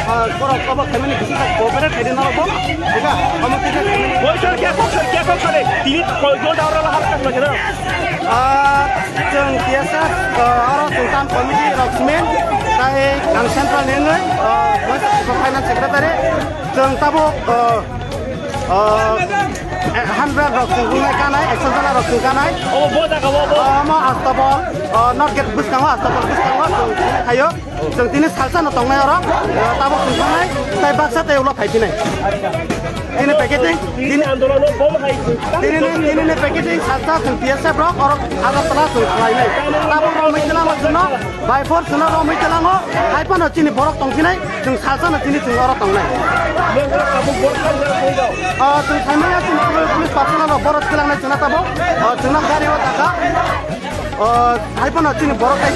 कब खाने किसी का कोऑपरेट कर देना हो ठीक है हम किसी वो सर क्या कौन करे तीन जो डाउन रहा है क्या करे जों biasa orang tentang komisi Roxmen kai ang central nene finance secretary जों tabo handbrake Roxmen kanai external Roxmen kanai oh boda ka bo ma astabo not get buskangwa astabo buskangwa ayo जों tini salsa no tongnai ora tabo kunai tai baksa tai ulo phai tinai ini packaging ini आंदोलन बम है ini packaging salsa जों biasa brok or ada telah जों खालायनाय tabo romai telang jono by force jono romai telango haipan no chini borok tongkinai जों salsa no chini जों ora tongnai kamu borkan जों थांनाया जों पुलिस पार्सोनाल borok telangnai जोंना tabo जोंना गारि wa taka haipan no chini borok kai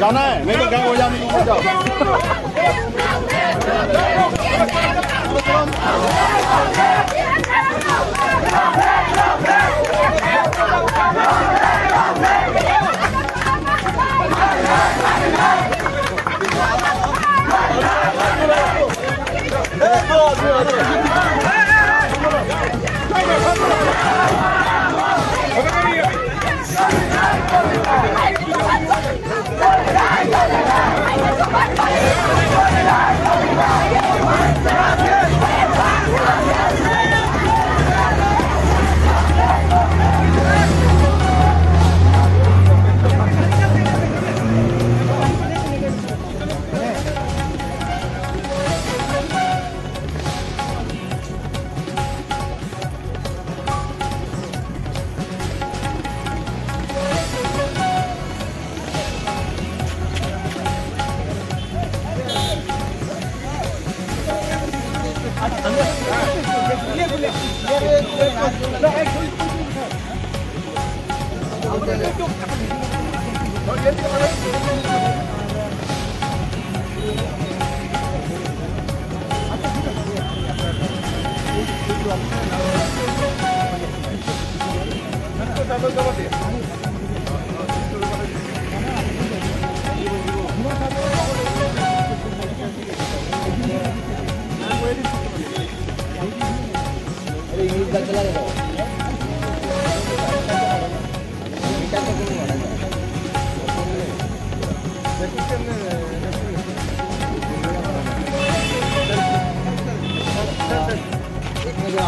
जाना है नहीं तो क्या हो जाएगी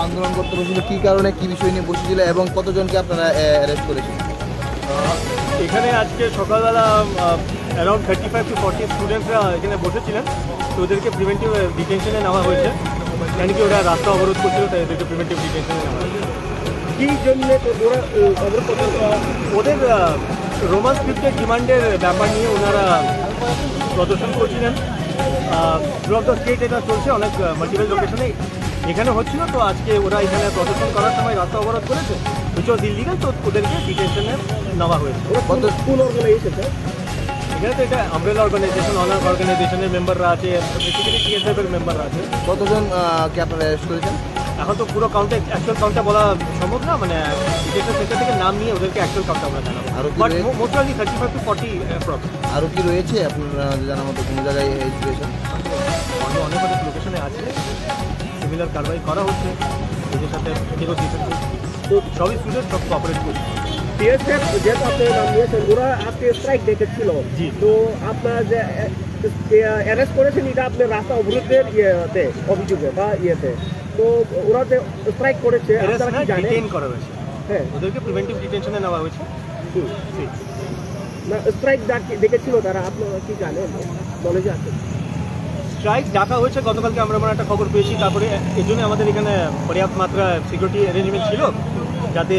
আন্দোলন করতে বসেছিল কি কারণে কি বিষয় নিয়ে বসেছিল এবং কতজনকে আপনারা অ্যারেস্ট করেছেন? এখানে আজকে সকালবেলা অ্যারাউন্ড 35 to 40 স্টুডেন্টরা এখানে বসেছিলেন, তো ওদেরকে প্রিভেন্টিভ ডিটেনশনে নেওয়া হয়েছে। মানে কি ওরা রাস্তা অবরোধ করছিল, তাই ওদেরকে প্রিভেন্টিভ ডিটেনশনে নেওয়া হয়েছে। কী জন্য ওরা অবরোধ করতে? ওদের রোমান স্ক্রিপ্টের ডিমান্ডের ব্যাপার নিয়ে ওনারা প্রদর্শন করছিলেন। থ্রু অফ দ্য স্টেট এটা চলছে, অনেক মাল্টিপল লোকেশনে এখানে হচ্ছিল। তো আজকে ওরা এখানে প্রদর্শন করার সময় রাস্তা অবরোধ করেছে, উইচ ওয়াজ ইলিগাল, তো ওদেরকে ডিটেনশনে নেওয়া হয়েছে। কত স্কুল অর্গানাইজেশন? এখানে তো এটা আমব্রেলা অর্গানাইজেশন, অনার অর্গানাইজেশনের মেম্বাররা আছে, বেসিক্যালি টিএসএফ এর মেম্বাররা আছে। কতজন কে আপনারা অ্যারেস্ট করেছেন? এখন তো পুরো কাউন্টে অ্যাকচুয়াল কাউন্টটা বলা সম্ভব না, মানে ডিটেনশন সেন্টার থেকে নাম নিয়ে ওদেরকে অ্যাকচুয়াল কাউন্টটা আমরা জানাবো। But mostly 35 to 40 approx. আরও কি রয়েছে আপনারা জানার মতো কোনো জায়গায় এই সিচুয়েশন? অনেক অনেক লোকেশনে আছে, সিমিলার কারবাই করা হচ্ছে, এদের সাথে নেগোসিয়েশন করছে। তো সবই স্টুডেন্ট সব কোঅপারেট করছে। টিএসএফ যেহেতু আপনি নাম নিয়েছেন, ওরা আজকে স্ট্রাইক ডেকেছিল, জি। তো আপনার যে অ্যারেস্ট করেছেন এটা আপনার রাস্তা অবরোধের ইয়েতে অভিযোগে বা ইয়েতে, তো ওরা যে স্ট্রাইক করেছে আপনারা কি জানেন? ডিটেইন করা হয়েছে, হ্যাঁ, ওদেরকে প্রিভেন্টিভ ডিটেনশনে নেওয়া হয়েছে। না স্ট্রাইক ডেকেছিল তারা, আপনারা কি জানেন? নলেজে আছে? স্ট্রাইক ডাকা হয়েছে গতকালকে, আমরা একটা খবর পেয়েছি। তারপরে এই জন্য আমাদের এখানে পর্যাপ্ত মাত্রা সিকিউরিটি অ্যারেঞ্জমেন্ট ছিল, যাতে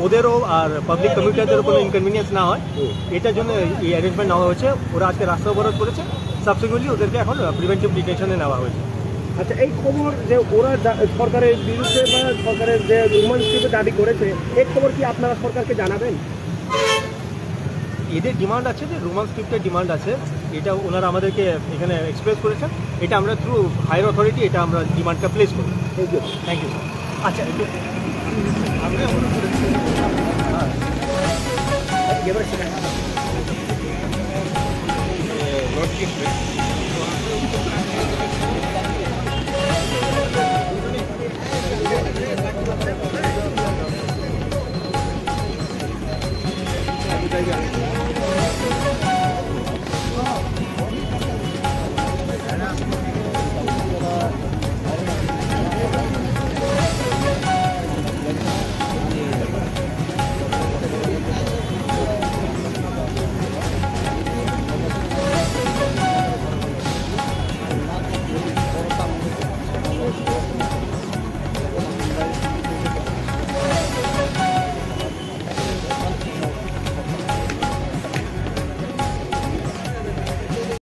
ওদেরও আর পাবলিক কমিউনিটিদেরও কোনো ইনকনভিনিয়েন্স না হয়, এটার জন্য এই অ্যারেঞ্জমেন্ট নেওয়া হয়েছে। ওরা আজকে রাস্তা অবরোধ করেছে, সাবসিকুয়েন্টলি ওদেরকে এখন প্রিভেন্টিভ ডিটেনশনে নেওয়া হয়েছে। আচ্ছা, এই খবর যে ওরা সরকারের বিরুদ্ধে বা সরকারের যে রোমান স্ক্রিপ্টে দাবি করেছে, এই খবর কি আপনারা সরকারকে জানাবেন? এদের ডিমান্ড আছে যে রোমান স্ক্রিপ্টের ডিমান্ড আছে, এটা ওনারা আমাদেরকে এখানে এক্সপ্রেস করেছেন, এটা আমরা থ্রু হায়ার অথরিটি এটা আমরা ডিমান্ডটা প্লেস করি। Thank you sir. আচ্ছা একটু এবার